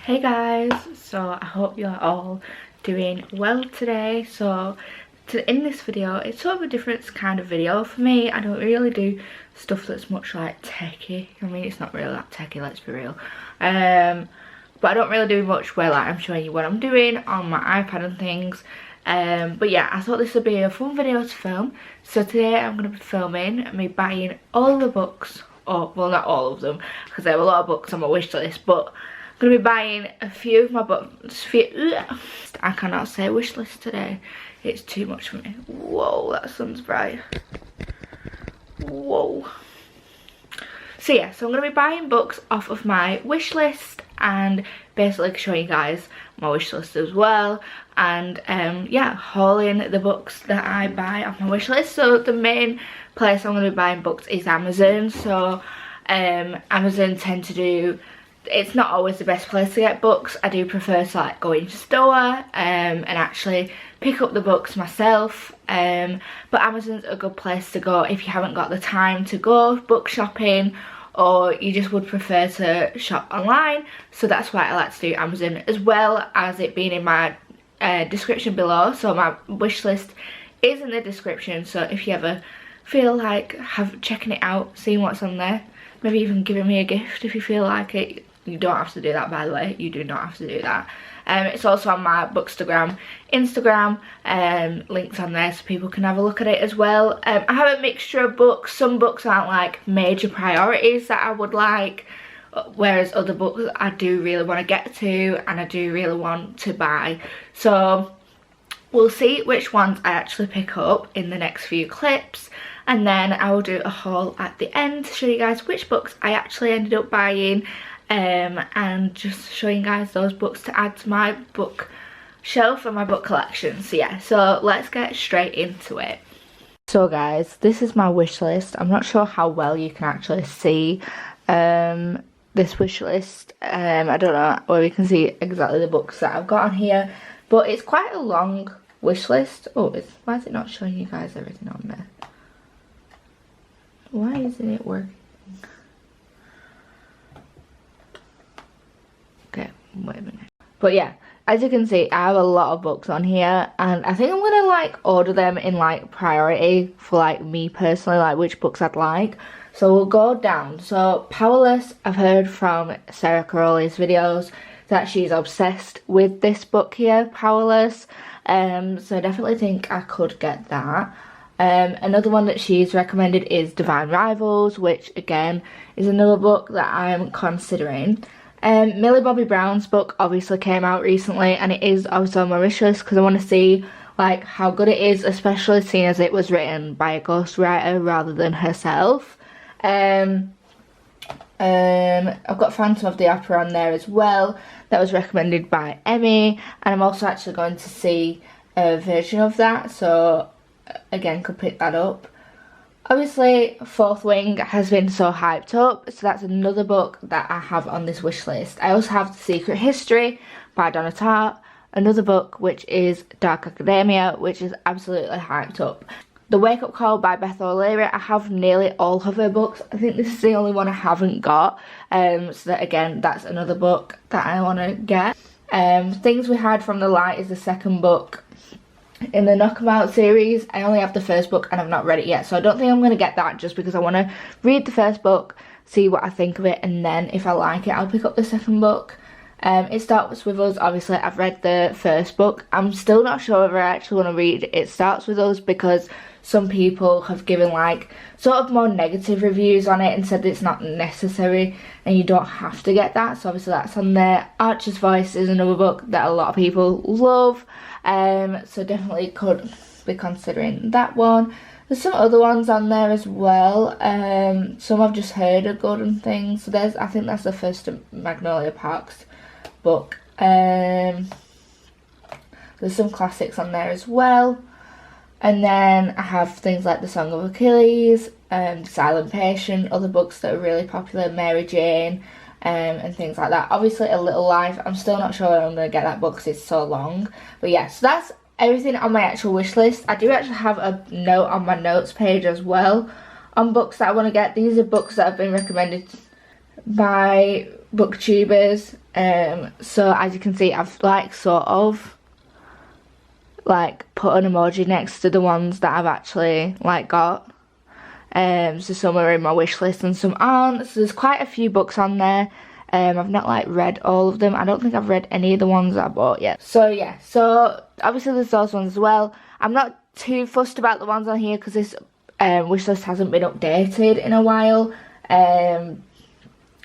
Hey guys, so I hope you're all doing well today. In this video, it's sort of a different kind of video for me. I don't really do stuff that's much like techie. I mean, it's not really that techie, let's be real. But I don't really do much where like I'm showing you what I'm doing on my iPad and things. But yeah, I thought this would be a fun video to film. So today I'm going to be filming me buying all the books, or well, not all of them, because there have a lot of books on my wish list, but I'm going to be buying a few of my books. I cannot say wish list today. It's too much for me. Whoa, that sun's bright. Whoa. So yeah, so I'm going to be buying books off of my wish list and basically showing you guys my wish list as well. And yeah, hauling the books that I buy off my wish list. So the main place I'm going to be buying books is Amazon. So Amazon tend to do, it's not always the best place to get books. I do prefer to like go in store and actually pick up the books myself. But Amazon's a good place to go if you haven't got the time to go book shopping, or you just would prefer to shop online. So that's why I like to do Amazon, as well as it being in my description below. So my wish list is in the description, so if you ever feel like checking it out, seeing what's on there, maybe even giving me a gift if you feel like it. You don't have to do that, by the way. You do not have to do that. It's also on my Instagram, links on there so people can have a look at it as well. I have a mixture of books. Some books aren't like major priorities that I would like, whereas other books I do really want to get to and I do really want to buy. So we'll see which ones I actually pick up in the next few clips, and then I will do a haul at the end to show you guys which books I actually ended up buying, and just showing you guys those books to add to my bookshelf and my book collection. So yeah, so let's get straight into it. So guys, this is my wish list. I'm not sure how well you can actually see this wish list. I don't know where you can see exactly the books that I've got on here, but it's quite a long wish list. Oh, why is it not showing you guys everything on there? Why isn't it working? Okay, wait a minute. But yeah, as you can see, I have a lot of books on here, and I think I'm gonna like order them in like priority for like me personally, like which books I'd like. So we'll go down. So Powerless, I've heard from Sarah Caroli's videos that she's obsessed with this book here, Powerless. So I definitely think I could get that. Another one that she's recommended is Divine Rivals, which again is another book that I'm considering. Millie Bobby Brown's book obviously came out recently, and it is also on my wish list because I want to see like how good it is, especially seeing as it was written by a ghostwriter rather than herself. I've got Phantom of the Opera on there as well. That was recommended by Emmy, and I'm also actually going to see a version of that, so again could pick that up. Obviously Fourth Wing has been so hyped up, so that's another book that I have on this wish list. I also have The Secret History by Donna Tartt, another book which is Dark Academia, which is absolutely hyped up. The Wake Up Call by Beth O'Leary, I have nearly all of her books. I think this is the only one I haven't got, so that again, that's another book that I want to get. Things We Hide from the Light is the second book in the Knockabout series. I only have the first book and I've not read it yet, so I don't think I'm going to get that, just because I want to read the first book, see what I think of it, and then if I like it I'll pick up the second book. It Starts With Us, obviously I've read the first book. I'm still not sure whether I actually want to read It Starts With Us, because some people have given like sort of more negative reviews on it and said it's not necessary and you don't have to get that. So obviously that's on there. Archer's Voice is another book that a lot of people love, so definitely could be considering that one. There's some other ones on there as well. Some I've just heard are good and things. So I think that's the first Magnolia Parks book. There's some classics on there as well. And then I have things like The Song of Achilles, Silent Patient, other books that are really popular, Mary Jane, and things like that. Obviously A Little Life, I'm still not sure when I'm going to get that book because it's so long. But yeah, so that's everything on my actual wish list. I do actually have a note on my notes page as well on books that I want to get. These are books that have been recommended by booktubers, So as you can see, I've like sort of like put an emoji next to the ones that I've actually like got. So some are in my wish list and some aren't. So there's quite a few books on there. I've not like read all of them. I don't think I've read any of the ones that I bought yet. So yeah, so obviously there's those ones as well. I'm not too fussed about the ones on here because this wish list hasn't been updated in a while. And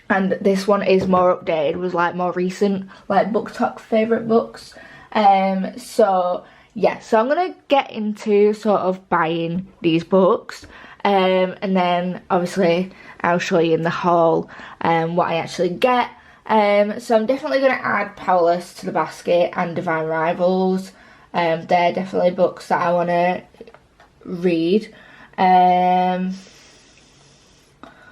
this one is more updated, it was like more recent, like book talk favourite books. So yeah, so I'm gonna get into sort of buying these books. And then obviously I'll show you in the haul what I actually get. So I'm definitely going to add Powerless to the basket and Divine Rivals. They're definitely books that I want to read.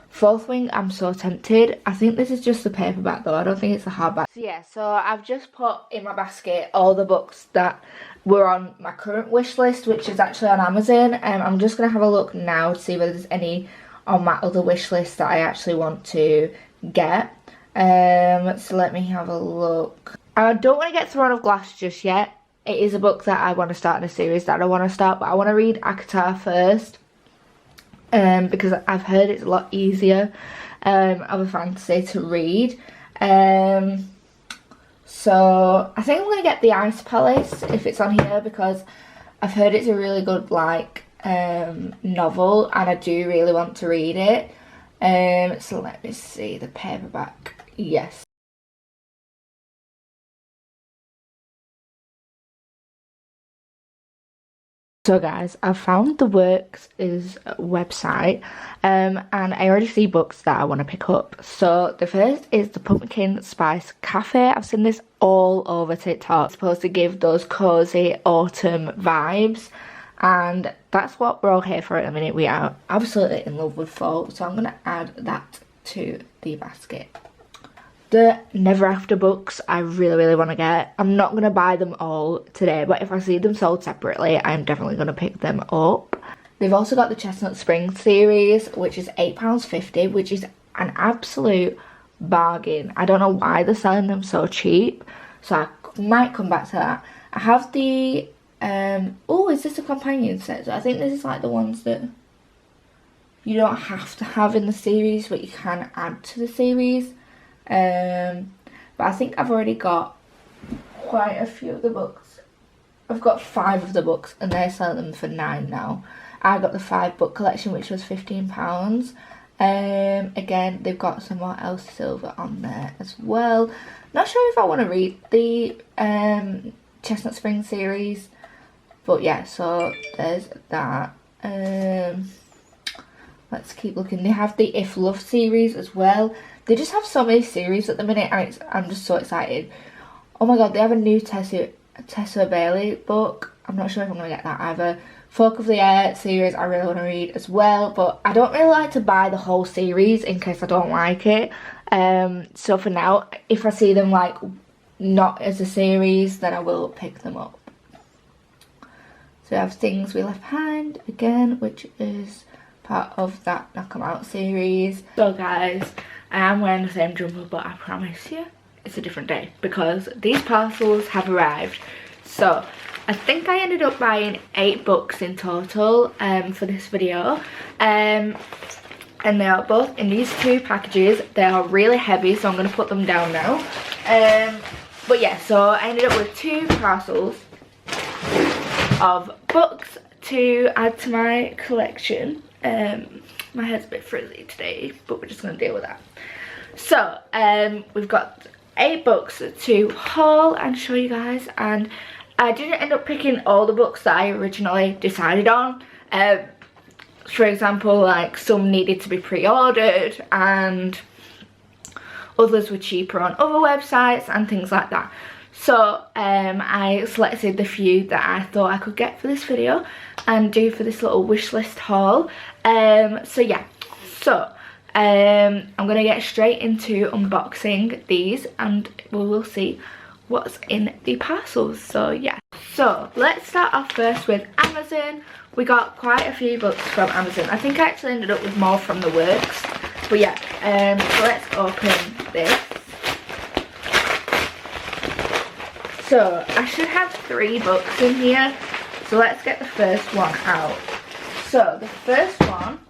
Fourth Wing, I'm so tempted. I think this is just the paperback though, I don't think it's the hardback. So yeah, so I've just put in my basket all the books that were on my current wish list, which is actually on Amazon. I'm just going to have a look now to see whether there's any on my other wish list that I actually want to get. So let me have a look. I don't want to get Throne of Glass just yet. It is a book that I want to start in a series that I want to start, but I want to read ACOTAR first. Because I've heard it's a lot easier of a fantasy to read. So I think I'm going to get The Ice Palace if it's on here, because I've heard it's a really good like novel and I do really want to read it. So let me see the paperback. Yes. So guys, I've found the Works website and I already see books that I want to pick up. So the first is the Pumpkin Spice Cafe. I've seen this all over TikTok. It's supposed to give those cozy autumn vibes, and that's what we're all here for at the minute. We are absolutely in love with fall, so I'm going to add that to the basket. The Never After books I really want to get. I'm not going to buy them all today, but if I see them sold separately, I'm definitely going to pick them up. They've also got the Chestnut Spring series, which is £8.50, which is an absolute bargain. I don't know why they're selling them so cheap, so I might come back to that. I have the, oh, is this a companion set? So I think this is like the ones that you don't have to have in the series, but you can add to the series. But I think I've already got quite a few of the books. I've got 5 of the books and they're selling them for £9 now. I got the 5 book collection, which was £15. Again, they've got some more Elsie Silver on there as well. Not sure if I want to read the Chestnut Spring series, but yeah, so there's that. Let's keep looking. They have the If Love series as well. They just have so many series at the minute and I'm just so excited. Oh my god, they have a new Tessa Bailey book. I'm not sure if I'm going to get that either. Folk of the Air series I really want to read as well, but I don't really like to buy the whole series in case I don't like it. So for now, if I see them like not as a series, then I will pick them up. So we have Things We Left Behind again, which is part of that Knock 'Em Out series. So guys, I am wearing the same jumper, but I promise you it's a different day because these parcels have arrived. So I think I ended up buying 8 books in total for this video, and they are both in these 2 packages. They are really heavy, so I'm going to put them down now. But yeah, so I ended up with 2 parcels of books to add to my collection. My hair's a bit frizzy today, but we're just going to deal with that. So we've got 8 books to haul and show you guys, and I didn't end up picking all the books that I originally decided on. For example, like some needed to be pre-ordered and others were cheaper on other websites and things like that. So I selected the few that I thought I could get for this video and do for this little wish list haul. So yeah, so I'm gonna get straight into unboxing these and we will see what's in the parcels. So yeah, so let's start off first with Amazon. We got quite a few books from Amazon. I think I actually ended up with more from the Works, but yeah, so let's open this. So I should have 3 books in here, so let's get the first one out. So the first one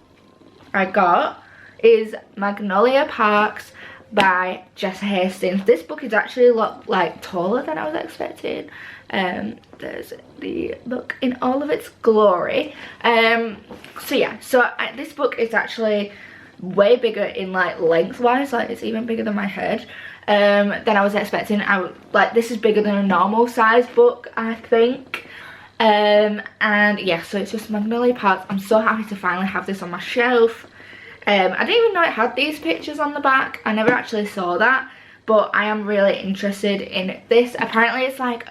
I got is Magnolia Parks by Jessa Hastings. This book is actually a lot like taller than I was expecting. There's the book in all of its glory. So yeah, so this book is actually way bigger in like lengthwise, like it's even bigger than my head, than I was expecting. Like this is bigger than a normal size book, I think. And yeah, so it's just Magnolia Parks. I'm so happy to finally have this on my shelf. I didn't even know it had these pictures on the back. I never actually saw that, but I am really interested in this. Apparently it's like,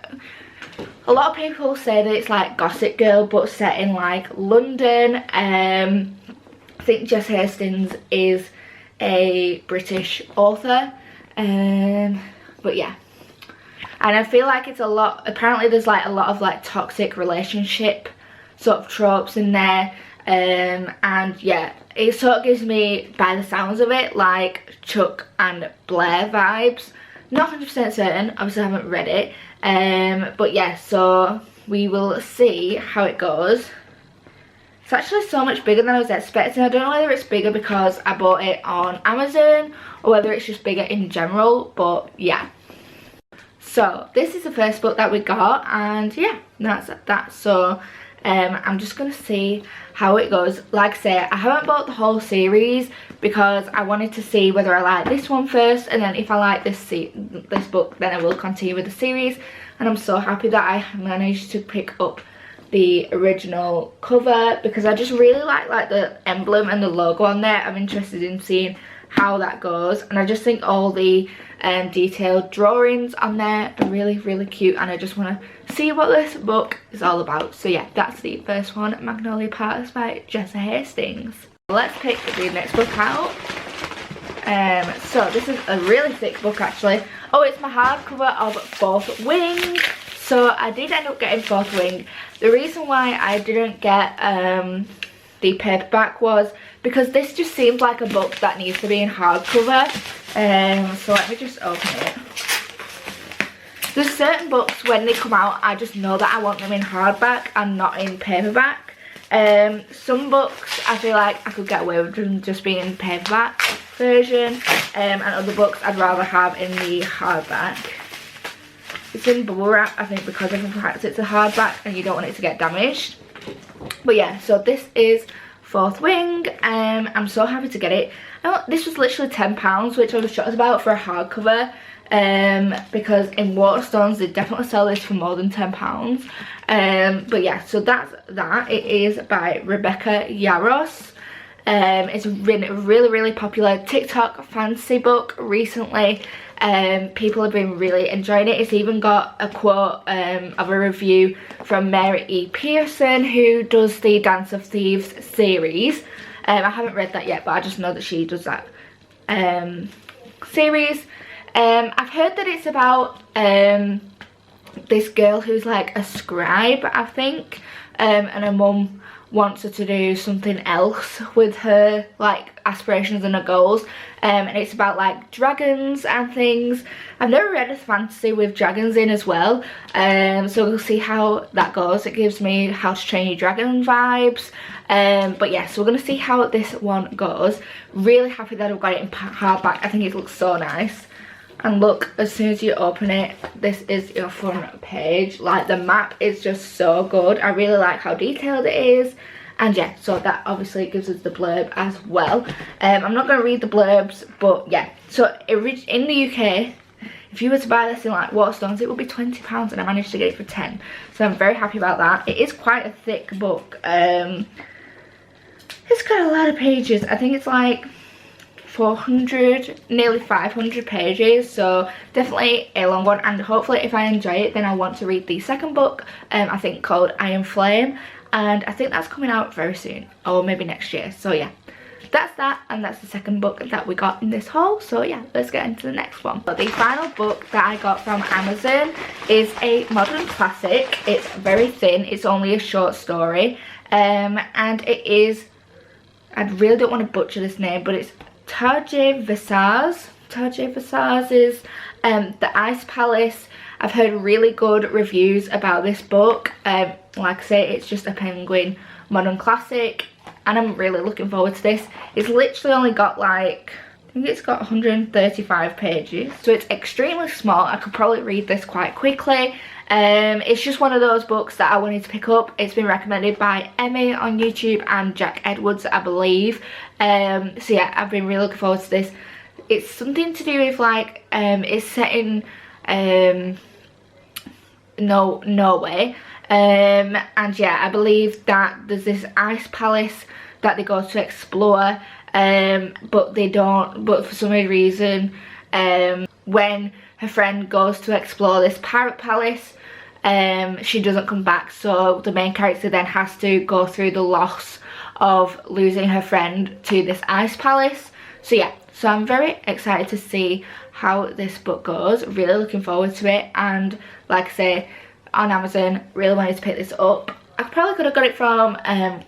a lot of people say that it's like Gossip Girl but set in like London. I think Jessa Hastings is a British author, but yeah. And I feel like it's a lot, apparently there's like a lot of like toxic relationship sort of tropes in there. And yeah, it sort of gives me, by the sounds of it, like Chuck and Blair vibes. Not 100% certain, obviously I haven't read it. But yeah, so we will see how it goes. It's actually so much bigger than I was expecting. I don't know whether it's bigger because I bought it on Amazon or whether it's just bigger in general, but yeah. So this is the first book that we got, and yeah, that's that. So I'm just gonna see how it goes. Like I say, I haven't bought the whole series because I wanted to see whether I like this one first, and then if I like this book, then I will continue with the series. And I'm so happy that I managed to pick up the original cover because I just really like the emblem and the logo on there. I'm interested in seeing how that goes, and I just think all the detailed drawings on there are really cute, and I just want to see what this book is all about. So yeah, that's the first one, Magnolia Parks by Jessa Hastings. Let's pick the next book out. So this is a really thick book actually. Oh, it's my hardcover of Fourth Wing. So I did end up getting Fourth Wing. The reason why I didn't get the paperback was because this just seems like a book that needs to be in hardcover. So let me just open it. There's certain books, when they come out, I just know that I want them in hardback and not in paperback. Some books I feel like I could get away with them just being in paperback version, and other books I'd rather have in the hardback. It's in bubble wrap, I think, because of the fact it's a hardback and you don't want it to get damaged. But yeah, so this is Fourth Wing. I'm so happy to get it. This was literally £10, which I was shocked about for a hardcover, because in Waterstones they definitely sell this for more than £10. But yeah, so that's that. It is by Rebecca Yarros. It's been a really popular TikTok fantasy book recently. People have been really enjoying it. It's even got a quote of a review from Mary E. Pearson, who does the Dance of Thieves series. I haven't read that yet, but I just know that she does that series. I've heard that it's about this girl who's like a scribe, I think, and her mum wants her to do something else with her like aspirations and her goals, and it's about like dragons and things. I've never read a fantasy with dragons in as well, so we'll see how that goes. It gives me How to Train Your Dragon vibes, but yeah, so we're gonna see how this one goes. Really happy that I've got it in hardback. I think it looks so nice. And look, as soon as you open it, this is your front page. Like, the map is just so good. I really like how detailed it is. And yeah, so that obviously gives us the blurb as well. I'm not going to read the blurbs, but yeah. So in the UK, if you were to buy this in like Waterstones, it would be £20, and I managed to get it for 10. So I'm very happy about that. It is quite a thick book. It's got a lot of pages. I think it's like 400, nearly 500 pages, so definitely a long one, and hopefully if I enjoy it then I want to read the second book, I think called Iron Flame, and I think that's coming out very soon, or maybe next year. So yeah, that's that, and that's the second book that we got in this haul. So yeah, let's get into the next one. So the final book that I got from Amazon is a modern classic. It's very thin, it's only a short story, and it is, I really don't want to butcher this name, but it's Tarjay Versaz. Tarjay Versaz's The Ice Palace, I've heard really good reviews about this book. Like I say, it's just a penguin modern classic, and I'm really looking forward to this. It's literally only got like, I think it's got 135 pages, so it's extremely small. I could probably read this quite quickly. It's just one of those books that I wanted to pick up. It's been recommended by Emmy on YouTube and Jack Edwards, I believe. So yeah, I've been really looking forward to this. It's something to do with like, it's set in Norway. And yeah, I believe that there's this ice palace that they go to explore, but they don't, but for some reason, when her friend goes to explore this pirate palace, she doesn't come back, so the main character then has to go through the loss of losing her friend to this ice palace. So yeah, so I'm very excited to see how this book goes, really looking forward to it. And like I say, on Amazon, really wanted to pick this up. I probably could have got it from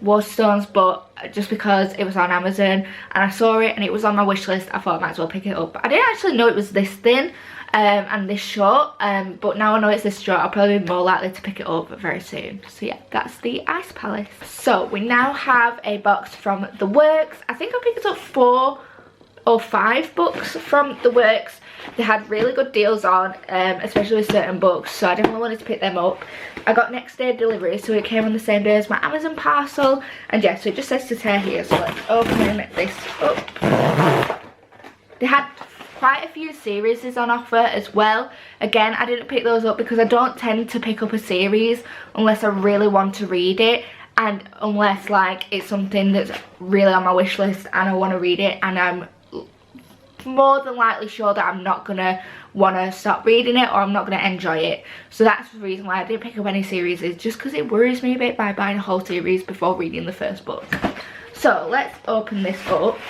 Waterstones, but just because it was on Amazon and I saw it and it was on my wish list, I thought I might as well pick it up. I didn't actually know it was this thin and this short, but now I know it's this short, I'll probably be more likely to pick it up very soon. So yeah, that's the Ice Palace. So we now have a box from The Works. I think I picked up 4 or 5 books from The Works. They had really good deals on, especially with certain books, so I definitely wanted to pick them up. I got next day delivery, so it came on the same day as my Amazon parcel. And yeah, so it just says to tear here, so let's open this up. They had quite a few series on offer as well. Again, I didn't pick those up because I don't tend to pick up a series unless I really want to read it, and unless like it's something that's really on my wish list and I want to read it, and I'm more than likely sure that I'm not gonna want to stop reading it, or I'm not gonna enjoy it. So that's the reason why I didn't pick up any series, is just because it worries me a bit by buying a whole series before reading the first book. So let's open this up.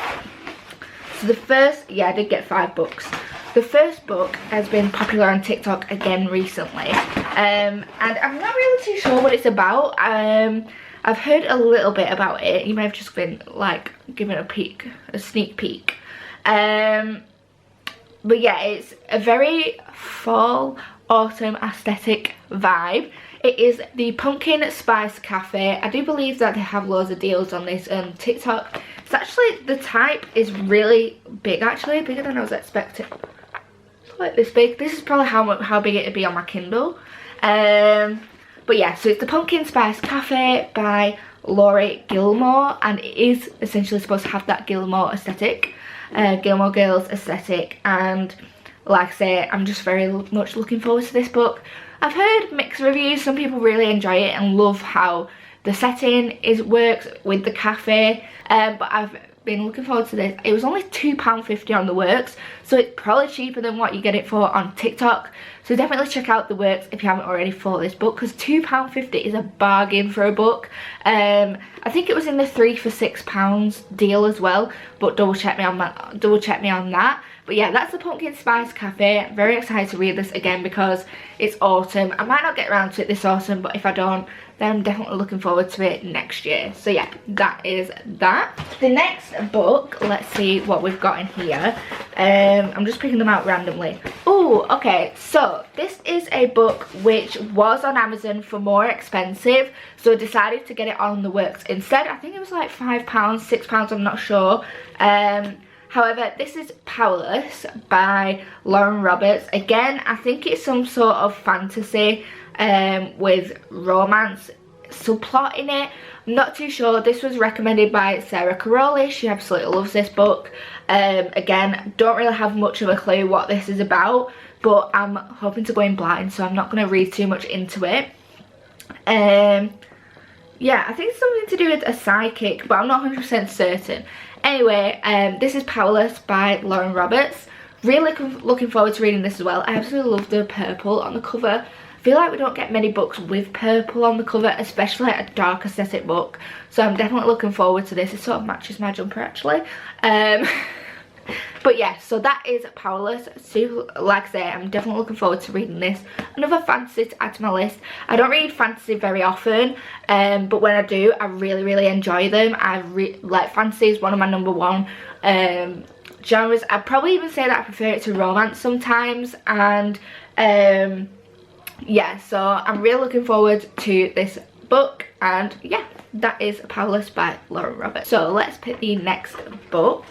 So the first, yeah, I did get 5 books. The first book has been popular on TikTok again recently, and I'm not really too sure what it's about. I've heard a little bit about it. You may have just been like given a sneak peek. But yeah, it's a very fall autumn aesthetic vibe. It is the Pumpkin Spice Cafe. I do believe that they have loads of deals on this on TikTok. It's actually, the type is really big, actually, bigger than I was expecting. It's like this big. This is probably how big it would be on my Kindle. But yeah, so it's the Pumpkin Spice Cafe by Laurie Gilmore, and it is essentially supposed to have that Gilmore aesthetic. Gilmore Girls aesthetic, and like I say, I'm just very much looking forward to this book. I've heard mixed reviews. Some people really enjoy it and love how the setting works with the cafe, but I've been looking forward to this. It was only £2.50 on The Works, so it's probably cheaper than what you get it for on TikTok. So definitely check out The Works if you haven't already for this book, because £2.50 is a bargain for a book. I think it was in the 3 for £6 deal as well, but double check me on that. But yeah, that's the Pumpkin Spice Cafe. I'm very excited to read this again because it's autumn. I might not get around to it this autumn, but if I don't, then I'm definitely looking forward to it next year. So yeah, that is that. The next book, let's see what we've got in here. I'm just picking them out randomly. Oh, okay, so this is a book which was on Amazon for more expensive, so I decided to get it on The Works instead. I think it was like £5, £6, I'm not sure. However, this is Powerless by Lauren Roberts. Again, I think it's some sort of fantasy with romance subplot in it. I'm not too sure. This was recommended by Sarah Caroli. She absolutely loves this book. Again, don't really have much of a clue what this is about, but I'm hoping to go in blind, so I'm not going to read too much into it. Yeah, I think it's something to do with a psychic, but I'm not 100% certain. Anyway, this is Powerless by Lauren Roberts. Really looking forward to reading this as well. I absolutely love the purple on the cover. I feel like we don't get many books with purple on the cover, especially a dark aesthetic book. So I'm definitely looking forward to this. It sort of matches my jumper actually. But yeah, so that is Powerless. So like I say, I'm definitely looking forward to reading this. Another fantasy to add to my list. I don't read fantasy very often, but when I do, I really enjoy them. Like fantasy is one of my number one genres. I'd probably even say that I prefer it to romance sometimes, and yeah, so I'm really looking forward to this book, and yeah, that is Powerless by Lauren Roberts. So let's pick the next book.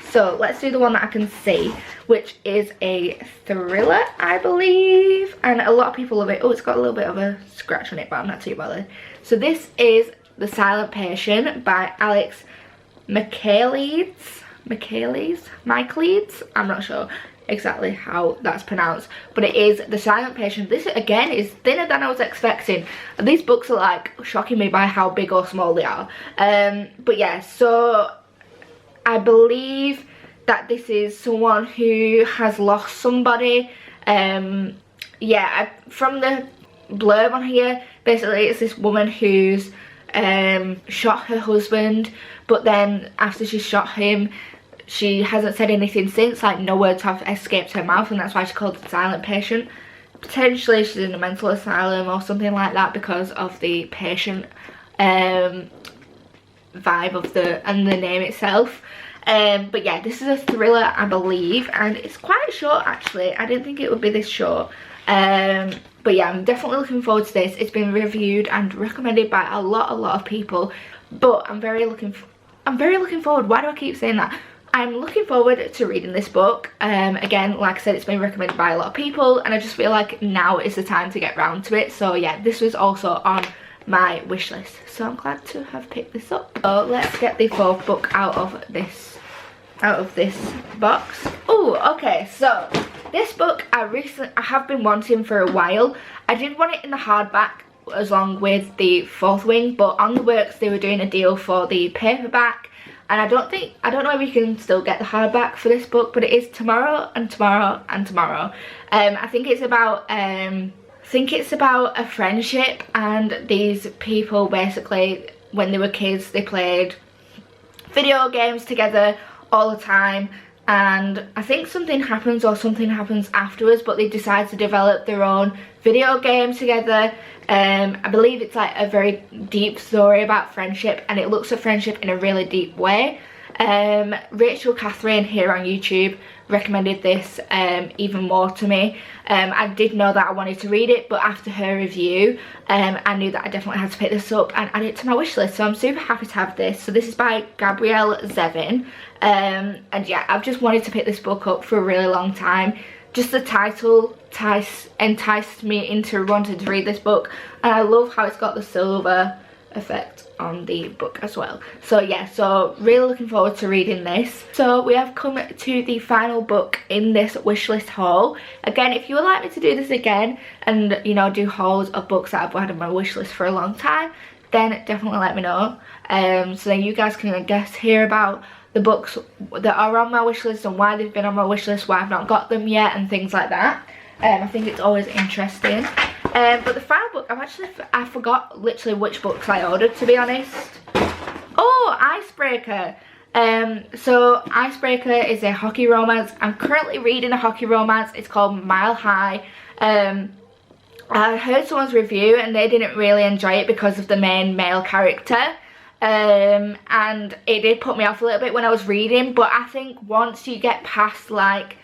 So let's do the one that I can see, which is a thriller, I believe, and a lot of people love it. Oh, it's got a little bit of a scratch on it, but I'm not too bothered. So this is The Silent Patient by Alex Michaelis. I'm not sure exactly how that's pronounced, but it is The Silent Patient. This again is thinner than I was expecting. These books are like shocking me by how big or small they are. But yeah, so I believe that this is someone who has lost somebody. Yeah, from the blurb on here, basically it's this woman who's shot her husband, but then after she shot him, she hasn't said anything since, like no words have escaped her mouth, and that's why she's called The Silent Patient. Potentially she's in a mental asylum or something like that because of the patient vibe of the name itself. But yeah, this is a thriller, I believe, and it's quite short actually. I didn't think it would be this short. But yeah, I'm definitely looking forward to this. It's been reviewed and recommended by a lot of people, but I'm very looking forward. Why do I keep saying that? I'm looking forward to reading this book. Again, like I said, it's been recommended by a lot of people, and I just feel like now is the time to get round to it. So yeah, this was also on my wish list, so I'm glad to have picked this up. So let's get the fourth book out of this box. Oh, okay, so this book I have been wanting for a while. I did want it in the hardback along with the Fourth Wing, but on the works they were doing a deal for the paperback, and I don't know if you can still get the hardback for this book, but it is tomorrow and tomorrow and tomorrow. I think it's about a friendship, and these people basically, when they were kids, they played video games together all the time, and I think something happens afterwards, but they decide to develop their own video game together. I believe it's like a very deep story about friendship, and it looks at friendship in a really deep way. Rachel Catherine here on YouTube recommended this even more to me. I did know that I wanted to read it, but after her review I knew that I definitely had to pick this up and add it to my wish list, so I'm super happy to have this. So this is by Gabrielle Zevin, and yeah, I've just wanted to pick this book up for a really long time. Just the title enticed me into wanting to read this book, and I love how it's got the silver effect on the book as well. So yeah, so really looking forward to reading this. So we have come to the final book in this wishlist haul. Again, if you would like me to do this again and, you know, do hauls of books that I've had on my wishlist for a long time, then definitely let me know. So then you guys can hear about the books that are on my wishlist and why they've been on my wishlist, why I've not got them yet, and things like that. I think it's always interesting. But the final book, I forgot literally which books I ordered, to be honest. Oh, Icebreaker. So Icebreaker is a hockey romance. I'm currently reading a hockey romance. It's called Mile High. I heard someone's review and they didn't really enjoy it because of the main male character. And it did put me off a little bit when I was reading, but I think once you get past, like,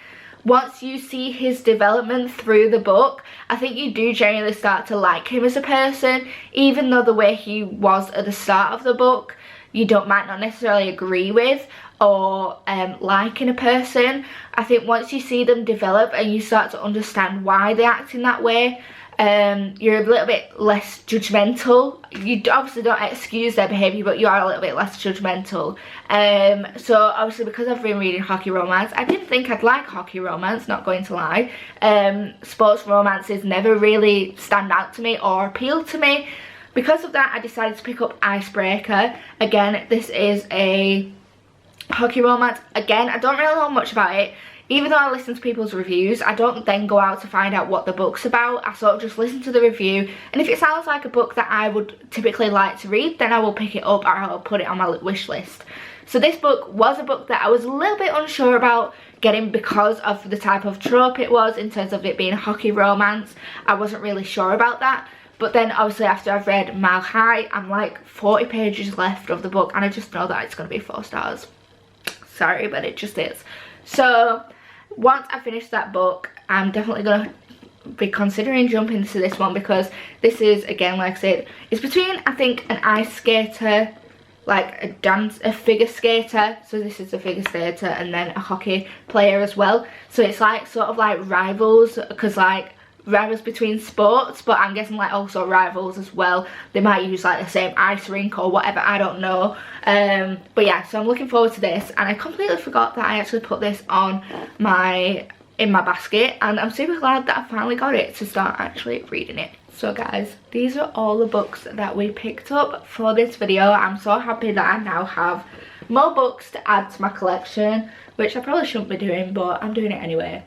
once you see his development through the book, I think you do genuinely start to like him as a person, even though the way he was at the start of the book you might not necessarily agree with or like in a person. I think once you see them develop and you start to understand why they act in that way, you're a little bit less judgmental. You obviously don't excuse their behaviour, but you are a little bit less judgmental. So obviously, because I've been reading hockey romance, I didn't think I'd like hockey romance, not going to lie. Sports romances never really stand out to me or appeal to me. Because of that, I decided to pick up Icebreaker. Again, this is a hockey romance. Again, I don't really know much about it. Even though I listen to people's reviews, I don't then go out to find out what the book's about. I sort of just listen to the review, and if it sounds like a book that I would typically like to read, then I will pick it up or I'll put it on my wish list. So this book was a book that I was a little bit unsure about getting because of the type of trope it was in terms of it being a hockey romance. I wasn't really sure about that. But then obviously after I've read Mile High, I'm like 40 pages left of the book and I just know that it's going to be 4 stars. sorry, but it just is. So once I finish that book, I'm definitely gonna be considering jumping into this one, because this is, again, like I said, it's between, I think, an ice skater, like a figure skater, so this is a figure skater, and then a hockey player as well. So it's like sort of like rivals, because like rivals between sports, but I'm guessing like also rivals as well. They might use like the same ice rink or whatever, I don't know. But yeah, so I'm looking forward to this, and I completely forgot that I actually put this on in my basket, and I'm super glad that I finally got it to start actually reading it. So guys, these are all the books that we picked up for this video. I'm so happy that I now have more books to add to my collection, which I probably shouldn't be doing, but I'm doing it anyway.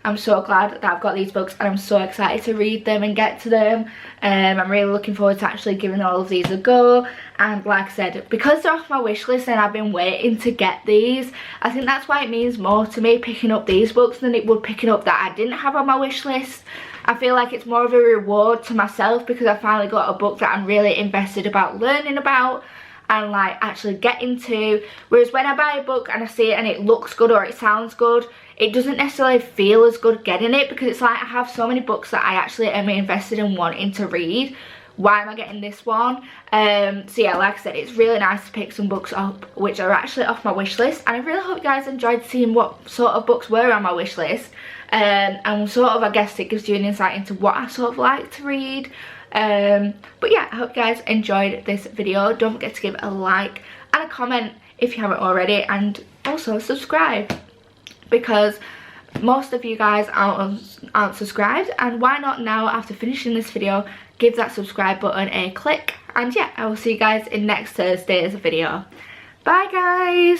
I'm so glad that I've got these books, and I'm so excited to read them and get to them. I'm really looking forward to actually giving all of these a go. And like I said, because they're off my wish list and I've been waiting to get these, I think that's why it means more to me picking up these books than it would picking up that I didn't have on my wish list. I feel like it's more of a reward to myself, because I finally got a book that I'm really invested about learning about and like actually get into. Whereas when I buy a book and I see it and it looks good or it sounds good, it doesn't necessarily feel as good getting it, because it's like I have so many books that I actually am invested in wanting to read. Why am I getting this one? So yeah, like I said, it's really nice to pick some books up which are actually off my wish list, and I really hope you guys enjoyed seeing what sort of books were on my wish list. And sort of, I guess it gives you an insight into what I sort of like to read. But yeah, I hope you guys enjoyed this video. Don't forget to give it a like and a comment if you haven't already, and also subscribe, because most of you guys aren't subscribed, and why not now, after finishing this video, give that subscribe button a click. And yeah, I will see you guys in next Thursday's video. Bye guys.